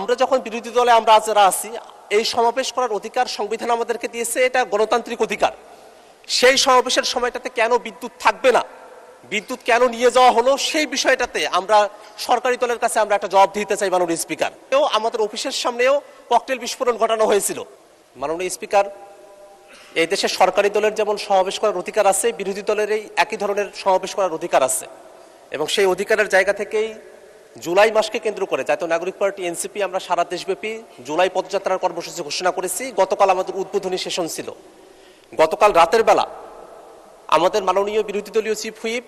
আমরা যখন বিরোধী দলে আমরা যারা আছি, এই সমাবেশ করার অধিকার সংবিধান আমাদেরকে দিয়েছে, এটা গণতান্ত্রিক অধিকার। সেই সমাবেশের সময়টাতে কেন বিদ্যুৎ থাকবে না, বিদ্যুৎ কেন নিয়ে যাওয়া হলো, সেই বিষয়টাতে আমরা সরকারি দলের কাছে আমরা একটা জবাব দিতে চাই মাননীয় স্পিকার। আমাদের অফিসের সামনেও ককটেল বিস্ফোরণ ঘটানো হয়েছিল। মাননীয় স্পিকার, এই দেশে সরকারি দলের যেমন সমাবেশ করার অধিকার আছে, বিরোধী দলের এই একই ধরনের সমাবেশ করার অধিকার আছে, এবং সেই অধিকারের জায়গা থেকেই জুলাই মাসকে কেন্দ্র করে জাতীয় নাগরিক পার্টি এনসিপি আমরা সারা দেশব্যাপী জুলাই পদযাত্রার কর্মসূচি ঘোষণা করেছি। গতকাল আমাদের উদ্বোধনী সেশন ছিল। গতকাল রাতের বেলা আমাদের মাননীয় বিরোধী দলীয় চিফ হুইপ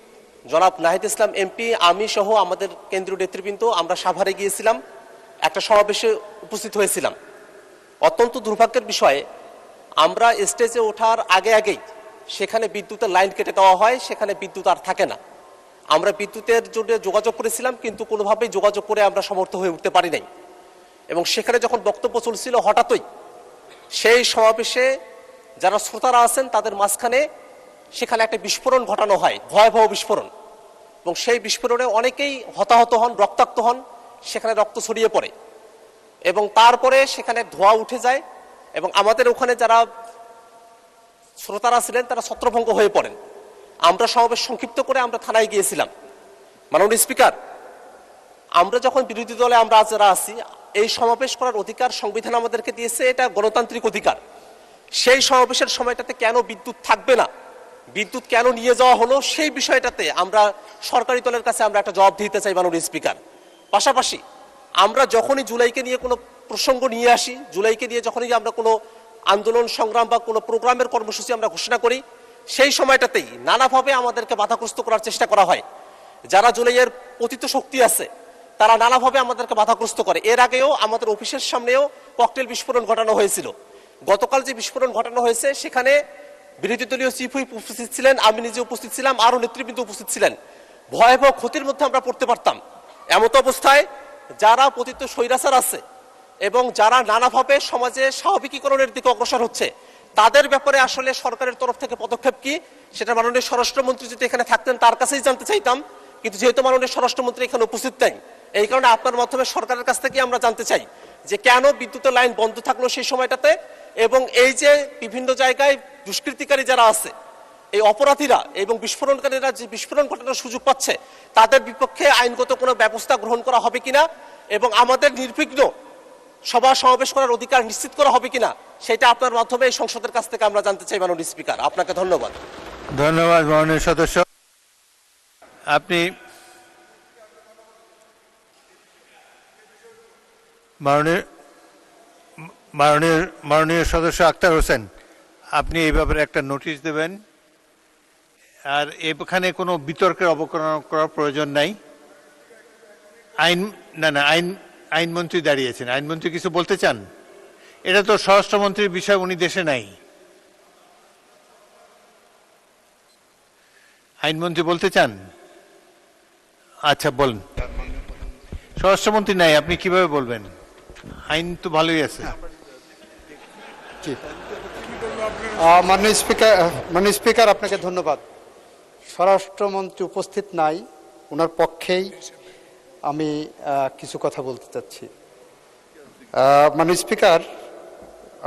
জনাব নাহিদ ইসলাম এমপি, আমি সহ আমাদের কেন্দ্রীয় নেতৃবৃন্দ আমরা সাভারে গিয়েছিলাম, একটা সমাবেশে উপস্থিত হয়েছিলাম। অত্যন্ত দুর্ভাগ্যের বিষয়ে আমরা স্টেজে ওঠার আগেই সেখানে বিদ্যুতের লাইন কেটে দেওয়া হয়, সেখানে বিদ্যুৎ আর থাকে না। আমরা বিদ্যুতের জন্য যোগাযোগ করেছিলাম, কিন্তু কোনোভাবেই যোগাযোগ করে আমরা সমর্থ হয়ে উঠতে পারি নাই। এবং সেখানে যখন বক্তব্য চলছিল, হঠাৎই সেই সমাবেশে যারা শ্রোতারা আছেন তাদের মাঝখানে সেখানে একটা বিস্ফোরণ ঘটানো হয়, ভয়াবহ বিস্ফোরণ। এবং সেই বিস্ফোরণে অনেকেই হতাহত হন, রক্তাক্ত হন, সেখানে রক্ত ছড়িয়ে পড়ে এবং তারপরে সেখানে ধোঁয়া উঠে যায় এবং আমাদের ওখানে যারা শ্রোতারা ছিলেন তারা ছত্রভঙ্গ হয়ে পড়েন। আমরা সমাবেশ সংক্ষিপ্ত করে আমরা থানায় গিয়েছিলাম। মাননীয় স্পিকার, আমরা যখন বিরোধী দলে আমরা যারা আছি, এই সমাবেশ করার অধিকার সংবিধান আমাদেরকে দিয়েছে, এটা গণতান্ত্রিক অধিকার। সেই সমাবেশের সময়টাতে কেন বিদ্যুৎ থাকবে না, বিদ্যুৎ কেন নিয়ে যাওয়া হলো, সেই বিষয়টাতে আমরা সরকারি দলের কাছে আমরা একটা জবাব দিতে চাই মাননীয় স্পিকার। পাশাপাশি আমরা যখনই জুলাইকে নিয়ে কোনো প্রসঙ্গ নিয়ে আসি, জুলাইকে নিয়ে যখনই আমরা কোনো আন্দোলন সংগ্রাম বা কোনো প্রোগ্রামের কর্মসূচি আমরা ঘোষণা করি, সেই সময়টাতেই নানাভাবে আমাদেরকে বাধাগ্রস্ত করার চেষ্টা করা হয়। যারা জুলাইয়ের পতিত শক্তি আছে তারা নানাভাবে আমাদেরকে বাধাগ্রস্ত করে। এর আগেও আমাদের অফিসের সামনেও ককটেল বিস্ফোরণ ঘটানো হয়েছিল। গতকাল যে বিস্ফোরণ ঘটানো হয়েছে সেখানে বিরোধী দলীয় চিফ হুইপ উপস্থিত ছিলেন, আমি নিজে উপস্থিত ছিলাম, আরো নেতৃবৃন্দ উপস্থিত ছিলেন। ভয়াবহ ক্ষতির মধ্যে আমরা পড়তে পারতাম। এমত অবস্থায় যারা পতিত স্বৈরাচার আছে এবং যারা নানাভাবে সমাজে স্বাভাবিকীকরণের দিকে অগ্রসর হচ্ছে, তাদের ব্যাপারে আসলে সরকারের তরফ থেকে পদক্ষেপ কি, সেটা মাননীয় স্বরাষ্ট্রমন্ত্রী যদি এখানে থাকতেন তার কাছেই জানতে চাইতাম। কিন্তু যেহেতু মাননীয় স্বরাষ্ট্রমন্ত্রী এখানে উপস্থিত নেই, এই কারণে আপনার মাধ্যমে সরকারের কাছ থেকে আমরা জানতে চাই যে কেন বিদ্যুতের লাইন বন্ধ থাকলো সেই সময়টাতে, এবং এই যে বিভিন্ন জায়গায় দুষ্কৃতিকারী যারা আছে, এই অপরাধীরা এবং বিস্ফোরণকারীরা যে বিস্ফোরণ ঘটানোর সুযোগ পাচ্ছে, তাদের বিপক্ষে আইনগত কোনো ব্যবস্থা গ্রহণ করা হবে কিনা এবং আমাদের নির্বিঘ্ন সভা সমাবেশ করার অধিকার নিশ্চিত করা হবে কিনা, সেটা আপনার মাধ্যমে এই সংসদের কাছ থেকে আমরা জানতে চাই মাননীয় স্পিকার। আপনাকে ধন্যবাদ। ধন্যবাদ মাননীয় সদস্য। আপনি মাননীয় সদস্য আক্তার হোসেন, আপনি এই ব্যাপারে একটা নোটিশ দেবেন। আর এখানে কোনো বিতর্কের অবকলন করার প্রয়োজন নাই। আইনমন্ত্রী দাঁড়িয়েছেন, আইনমন্ত্রী কিছু বলতে চান? এটা তো স্বরাষ্ট্রমন্ত্রীর বিষয়, উনি দেশে নাই। আইনমন্ত্রী বলতে চান? আচ্ছা বলুন। স্বরাষ্ট্রমন্ত্রী নাই, আপনি কিভাবে বলবেন? আইন তো ভালোই আছে। মাননীয় স্পিকার, আপনাকে ধন্যবাদ। স্বরাষ্ট্রমন্ত্রী উপস্থিত নাই, ওনার পক্ষেই আমি কিছু কথা বলতে চাচ্ছি। মাননীয় স্পিকার,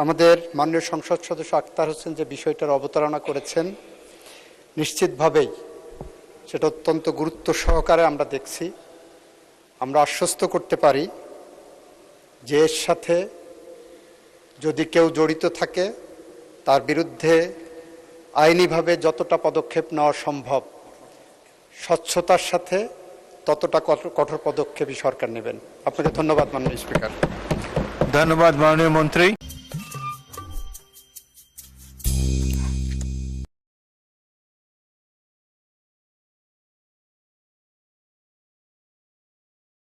আমাদের মাননীয় সংসদ সদস্য আক্তার হোসেন যে বিষয়টার অবতারণা করেছেন, নিশ্চিতভাবেই সেটা অত্যন্ত গুরুত্ব সহকারে আমরা দেখছি। আমরা আশ্বস্ত করতে পারি যে এর সাথে যদি কেউ জড়িত থাকে তার বিরুদ্ধে আইনিভাবে যতটা পদক্ষেপ নেওয়া সম্ভব, স্বচ্ছতার সাথে ততটা কঠোর পদক্ষেপই সরকার নেবেন। আপনাকে ধন্যবাদ মাননীয় স্পিকার। ধন্যবাদ মাননীয় মন্ত্রী।